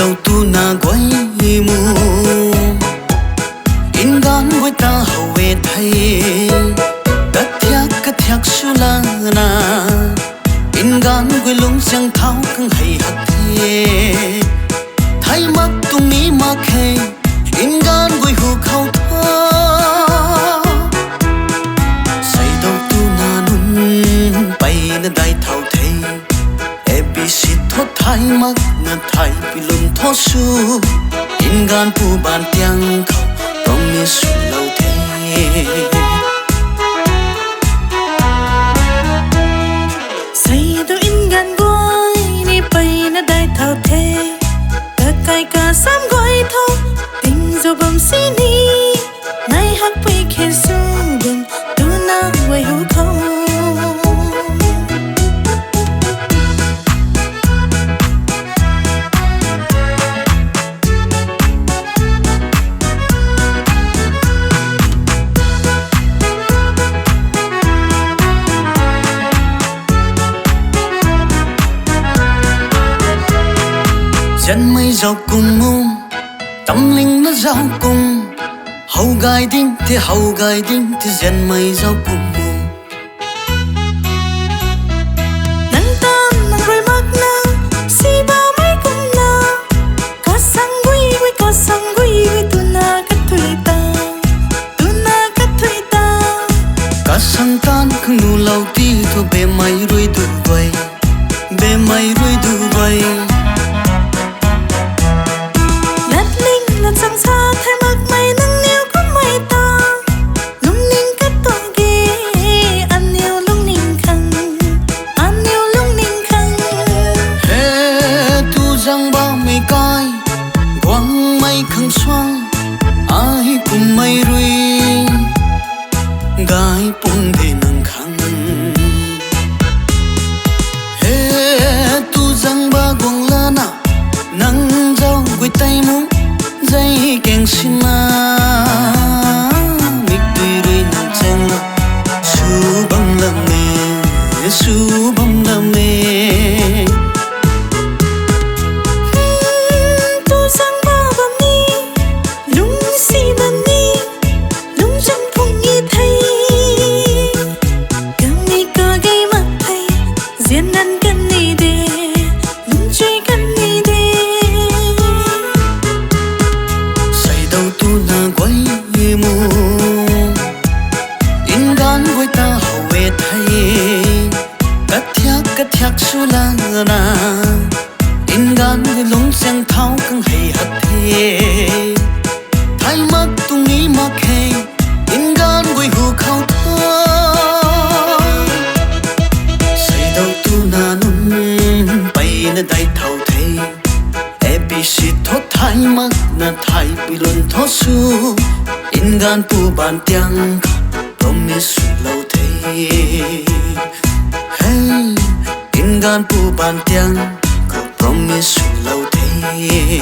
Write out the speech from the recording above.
đầu tu na quay mù in gan với ta hậu về thay cắt thiak sula na in gan với lung sang tháo căng hay hạt thế thay mắt tung ní mà khe in gan với hù khâu thơ say đầu tu na nun bay na đại thâu thế ABC thốt thay mắt na thay bị lùn thốt su in gan pu bàn tiếng khâu promise lâu thế say đâu in gan goi ni bay na đại thâu thế cả cài cả sam goi thâu tình dù bầm xí ni nay hắc bay khen su đừng tu na quay hú thâu dân mây giàu cùng mông tâm linh nó giàu cùng hậu gai đinh thì dân mây giàu cùng mông nắng tan nắng rồi mắc na si bao mấy cùng na cá sang quy tu na cắt thủy ta cá sang tan khung nu lâu ti thu bề mây ruồi du vây sang xa thay mặc mây nắng níu có mây ta lung ninh cất tuồng ghê ăn yêu lung ninh khăng he tu giang bao mây cay quăng mây khăng xoang ai cùng mây ruồi gai bung thì nâng khăng he tu giang ba quăng la na nắng dâu quỳ tay mũ dây kèn xin ma mít tùy rơi nằm chân su bông lâm mê tu sang ba bầm ni lung si bầm ni lung chân phung như thay càng ni cơ gây mặt thay riêng ăn cần ni đê lung chơi cần ni đê tu na quay mù in gan với ta hậu về thay cắt thiak sula na in gan với lung sang tháo căng hay hạt thế thay mắt tung ní mà khe in gan với hù khâu thơ say đầu tu na nun bay na đại thâu thế ABC thốt thay mắt na thay bị luồn thốt su in gan pu bàn tiếng promise lâu thế hey in gan pu bàn tiếng promise lâu thế